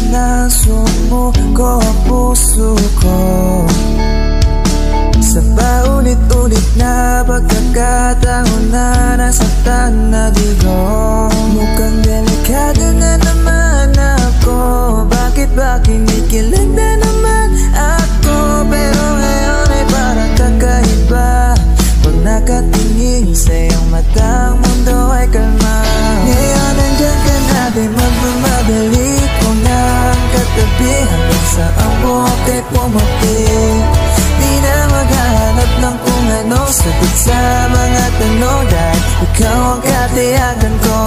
na sumuko ang puso ko sa paulit-ulit na pagkakataon na nasaktan na bigo. Mukhang delikado na naman ako. Bakit ba kinikilig na naman ako? Pero ngayon ay parang kakaiba pag nakatingin sa iyong mata, ang mundo ay kalma. Ngayon nandiyan ka na, di magmamadali ko na ang katabi hanggang sa ang buhok ay pumapi. Di na maghahanap ng kung anong sagot sa mga tanong dahil ikaw ang katiyagan ko.